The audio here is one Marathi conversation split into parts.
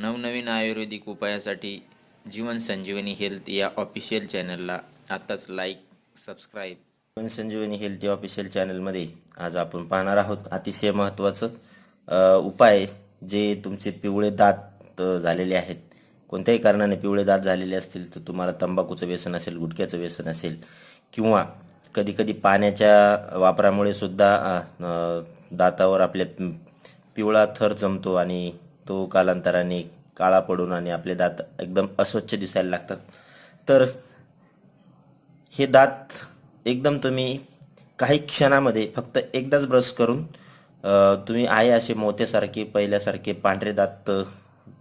नवनवीन आयुर्वेदिक उपायासाठी जीवन संजीवनी हेल्थ या ऑफिशियल चॅनलला आताच लाईक सबस्क्राईब. जीवन संजीवनी हेल्थ या ऑफिशियल चॅनलमध्ये आज आपण पाहणार आहोत अतिशय महत्त्वाचं उपाय जे तुमचे पिवळे दात झालेले आहेत. कोणत्याही कारणाने पिवळे दात झालेले असतील तर तुम्हाला तंबाखूचं व्यसन असेल, गुटख्याचं व्यसन असेल किंवा कधीकधी पाण्याच्या वापरामुळे सुद्धा दातावर आपल्या पिवळा थर जमतो आणि तो कालांतराने काळा पडून आणि आपले दात एकदम अस्वच्छ दिसायला लागतात. तर हे दात एकदम तुम्ही काही क्षणामध्ये फक्त एकदाच ब्रश करून तुम्ही आहे असे मोत्यासारखे पहिल्यासारखे पांढरे दात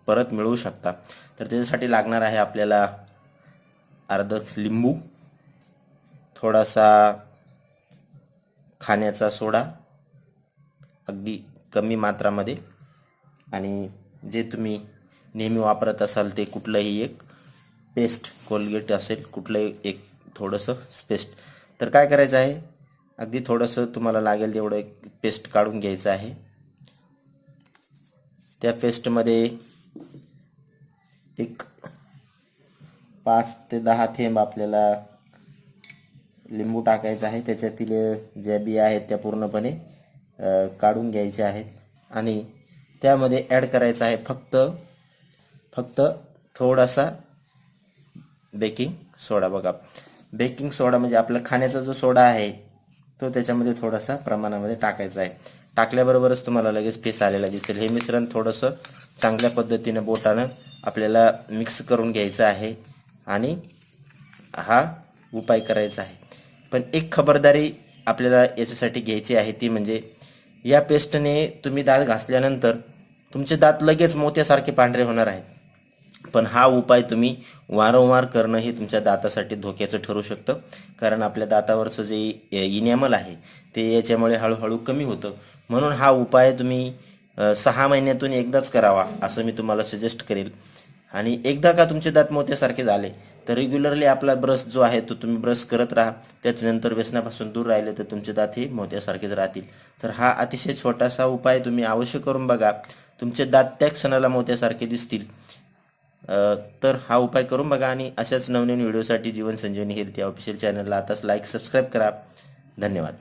परत मिळवू शकता. तर त्याच्यासाठी लागणार आहे आपल्याला अर्ध लिंबू, थोडासा खाण्याचा सोडा अगदी कमी मात्रामध्ये, आणि जे तुम्ही नेहमी वापरत असाल ते कुठलंही एक पेस्ट, कोलगेट असेल कुठलंही एक थोडंसं पेस्ट. तर काय करायचं आहे, अगदी थोडंसं तुम्हाला लागेल तेवढं एक पेस्ट काढून घ्यायचं आहे. त्या पेस्टमध्ये एक 5 ते 10 थेंब आपल्याला लिंबू टाकायचं आहे. त्याच्यातील ज्या बिया आहेत त्या पूर्णपणे काढून घ्यायच्या आहेत आणि त्यामध्ये ॲड करायचं आहे फक्त थोडासा बेकिंग सोडा. बघा, बेकिंग सोडा म्हणजे आपला खाण्याचा जो सोडा आहे तो त्याच्यामध्ये थोडासा प्रमाणामध्ये टाकायचा आहे. टाकल्याबरोबरच तुम्हाला लगेच फेस आलेला दिसेल. हे मिश्रण थोडंसं चांगल्या पद्धतीने बोटानं आपल्याला मिक्स करून घ्यायचं आहे आणि हा उपाय करायचा आहे. पण एक खबरदारी आपल्याला याच्यासाठी घ्यायची आहे, ती म्हणजे या पेस्टने तुम्ही दात घासल्यानंतर तुमचे दात लगेच मोत्यासारखे पांढरे होणार आहेत. पण हा उपाय तुम्ही वारंवार करणं हे तुमच्या दातासाठी धोक्याचं ठरू शकतं. कारण आपल्या दातावरचं जे इनॅमल आहे ते याच्यामुळे हळूहळू कमी होतं. म्हणून हा उपाय तुम्ही 6 महिन्यातून एकदाच करावा असं मी तुम्हाला सजेस्ट करेल. आणि एकदा का तुमचे दात मोत्यासारखे झाले तर रेग्युलरली आपला ब्रश जो आहे तो तुम्ही ब्रश करत राहा. त्याच्यानंतर व्यसनापासून दूर राहिले तर तुमचे दात हे मोत्यासारखेच राहतील. तर हा अतिशय छोटासा उपाय तुम्ही अवश्य करून बघा. तुमचे दात त्या क्षणाला मोत्यासारखे दिसतील. तर हा उपाय करून बघा आणि अशाच नवनवीन व्हिडिओसाठी जीवन संजीवनी हेल्थ या ऑफिशियल चॅनलला आताच लाईक सबस्क्राईब करा. धन्यवाद.